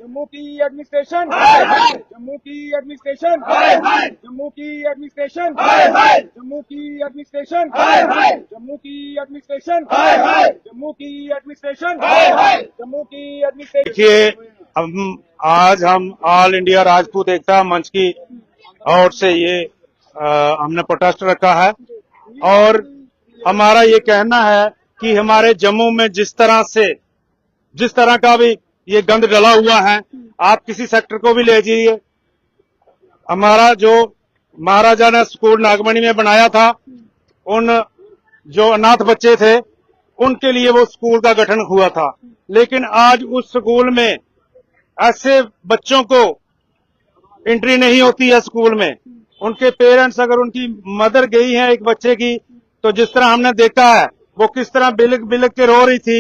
जम्मू की एडमिनिस्ट्रेशन, जम्मू की एडमिनिस्ट्रेशन, जम्मू की एडमिनिस्ट्रेशन, जम्मू की एडमिनिस्ट्रेशन, जम्मू की एडमिनिस्ट्रेशन, जम्मू की एडमिनिस्ट्रेशन, जम्मू की एडमिनिस्ट्रेशन। देखिए, आज हम ऑल इंडिया राजपूत एकता मंच की ओर से ये हमने प्रोटेस्ट रखा है और हमारा ये कहना है कि हमारे जम्मू में जिस तरह का भी ये गंद डला हुआ है, आप किसी सेक्टर को भी ले जाइए। हमारा जो महाराजा ने स्कूल नागमणि में बनाया था, उन जो अनाथ बच्चे थे उनके लिए वो स्कूल का गठन हुआ था, लेकिन आज उस स्कूल में ऐसे बच्चों को एंट्री नहीं होती है। स्कूल में उनके पेरेंट्स, अगर उनकी मदर गई है एक बच्चे की, तो जिस तरह हमने देखा है वो किस तरह बिलक बिलक के रो रही थी,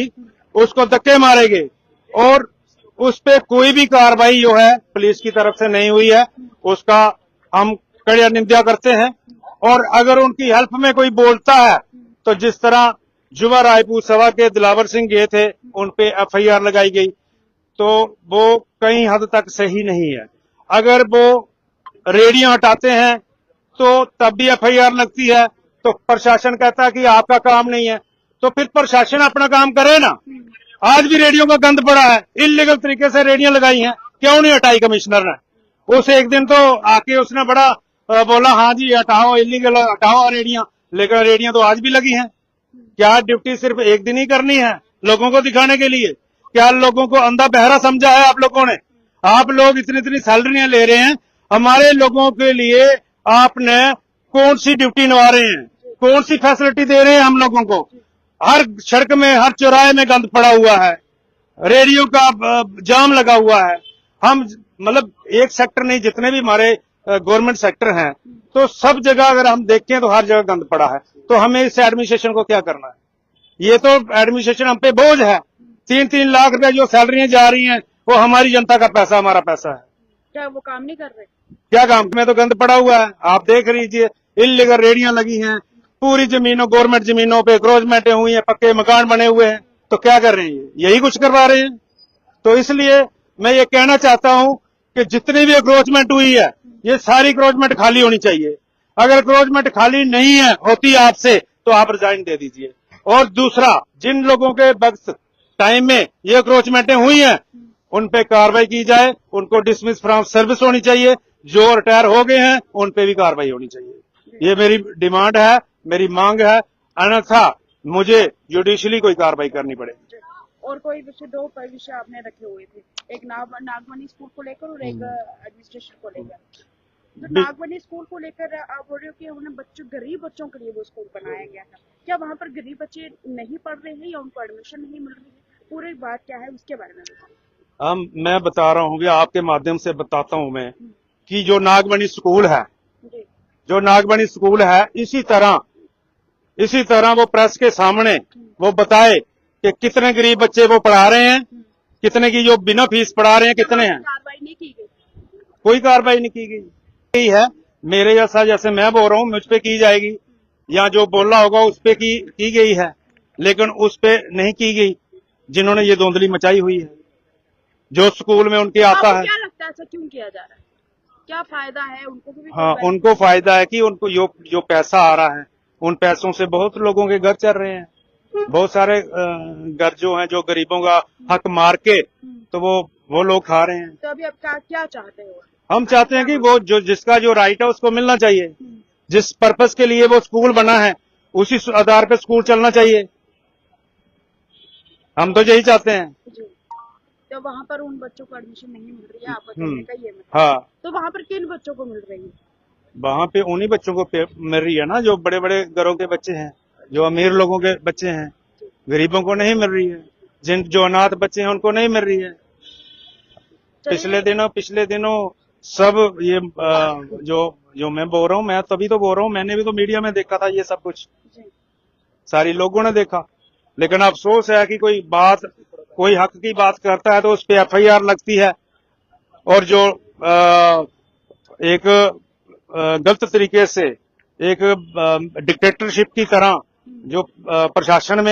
उसको धक्के मारे गए और उस पे कोई भी कार्रवाई जो है पुलिस की तरफ से नहीं हुई है। उसका हम कड़ी निंदा करते हैं और अगर उनकी हेल्प में कोई बोलता है तो जिस तरह युवा रायपुर सभा के दिलावर सिंह गए थे, उन पे एफआईआर लगाई गई, तो वो कहीं हद तक सही नहीं है। अगर वो रेडियो हटाते हैं तो तब भी एफआईआर लगती है, तो प्रशासन कहता है कि आपका काम नहीं है, तो फिर प्रशासन अपना काम करे ना। आज भी रेडियो का गंद पड़ा है, इलीगल तरीके से रेडियो लगाई हैं, क्यों नहीं हटाई कमिश्नर ने? उस एक दिन तो आके उसने बड़ा बोला हाँ जी हटाओ, इलीगल हटाओ रेडियो, लेकिन रेडियो तो आज भी लगी हैं। क्या ड्यूटी सिर्फ एक दिन ही करनी है लोगों को दिखाने के लिए? क्या लोगों को अंधा बहरा समझा है आप लोगों ने? आप लोग इतनी सैलरियां ले रहे हैं, हमारे लोगों के लिए आपने कौन सी ड्यूटी निभा रहे हैं, कौन सी फैसिलिटी दे रहे हैं हम लोगों को? हर सड़क में, हर चौराहे में गंद पड़ा हुआ है, रेडियो का जाम लगा हुआ है। हम मतलब एक सेक्टर नहीं, जितने भी हमारे गवर्नमेंट सेक्टर हैं, तो सब जगह अगर हम देखें तो हर जगह गंद पड़ा है। तो हमें इस एडमिनिस्ट्रेशन को क्या करना है? ये तो एडमिनिस्ट्रेशन हम पे बोझ है। 3-3 लाख रुपए जो सैलरियां जा रही हैं वो हमारी जनता का पैसा, हमारा पैसा है। क्या वो काम नहीं कर रहे? क्या काम में तो गंद पड़ा हुआ है, आप देख लीजिए। इलीगल रेडियां लगी हैं, पूरी जमीनों, गवर्नमेंट जमीनों पे क्रोचमेंटें हुई हैं, पक्के मकान बने हुए हैं, तो क्या कर रहे हैं? यही कुछ करवा रहे हैं। तो इसलिए मैं ये कहना चाहता हूं कि जितनी भी क्रोचमेंट हुई है, ये सारी क्रोचमेंट खाली होनी चाहिए। अगर क्रोचमेंट खाली नहीं है होती आपसे, तो आप रिजाइन दे दीजिए। और दूसरा, जिन लोगों के वक्त टाइम में ये क्रोचमेंटें हुई हैं, उन पे कार्रवाई की जाए, उनको डिसमिस फ्रॉम सर्विस होनी चाहिए। जो रिटायर हो गए हैं उन पे भी कार्रवाई होनी चाहिए। ये मेरी डिमांड है, मेरी मांग है, अन्यथा मुझे जुडिशली कोई कार्रवाई करनी पड़ेगी। और कोई विषय, दो विषय आपने रखे हुए थे, एक नागमणि स्कूल को लेकर और एक एडमिनिस्ट्रेशन को लेकर। तो नागमणि स्कूल को लेकर आप बोल रहे हो कि उन्हें गरीब बच्चों के लिए वो स्कूल बनाया गया था। क्या वहाँ पर गरीब बच्चे नहीं पढ़ रहे हैं या उनको एडमिशन नहीं मिल रही है? पूरी बात क्या है उसके बारे में बताइए। मैं बता रहा हूँ, आपके माध्यम से बताता हूँ मैं कि जो नागमणि स्कूल है, जो नागमणि स्कूल है, इसी तरह वो प्रेस के सामने वो बताए कि कितने गरीब बच्चे वो पढ़ा रहे हैं, कितने की जो बिना फीस पढ़ा रहे हैं, कितने हैं। कार्रवाई नहीं की गई, कोई कार्रवाई नहीं की गई है। मेरे जैसे मैं बोल रहा हूँ मुझ पे की जाएगी, या जो बोला होगा उस पे की गई है, लेकिन उस पे नहीं की गई जिन्होंने ये धुंधली मचाई हुई है, जो स्कूल में उनके आता है। क्या लगता है ऐसा क्यों किया जा रहा है? क्या फायदा है उनको भी? हाँ, उनको फायदा है कि उनको जो पैसा आ रहा है, उन पैसों से बहुत लोगों के घर चल रहे हैं। बहुत सारे घर जो हैं, जो गरीबों का हक मार के तो वो लोग खा रहे हैं। तो अभी आप क्या चाहते हो? हम चाहते हैं कि वो जिसका जो राइट है उसको मिलना चाहिए। जिस पर्पस के लिए वो स्कूल बना है उसी आधार पे स्कूल चलना चाहिए। हम तो यही चाहते हैं। तो वहाँ पर उन बच्चों को एडमिशन नहीं मिल रही है, आप बताइए का ये मतलब। हाँ, तो वहाँ पर किन बच्चों को मिल रही है? वहाँ पे उन्हीं बच्चों को मिल रही है ना, जो बड़े बड़े घरों के बच्चे हैं, जो अमीर लोगों के बच्चे हैं। गरीबों को नहीं मिल रही है, जो अनाथ बच्चे हैं उनको नहीं मिल रही है। पिछले दिनों सब ये जो मैं बोल रहा हूँ, मैं तभी तो बोल रहा हूँ, मैंने भी तो मीडिया में देखा था ये सब कुछ, सारी लोगों ने देखा। लेकिन अफसोस है कि कोई हक की बात करता है तो उस पर एफआईआर लगती है, और जो एक गलत तरीके से एक डिक्टेटरशिप की तरह जो प्रशासन में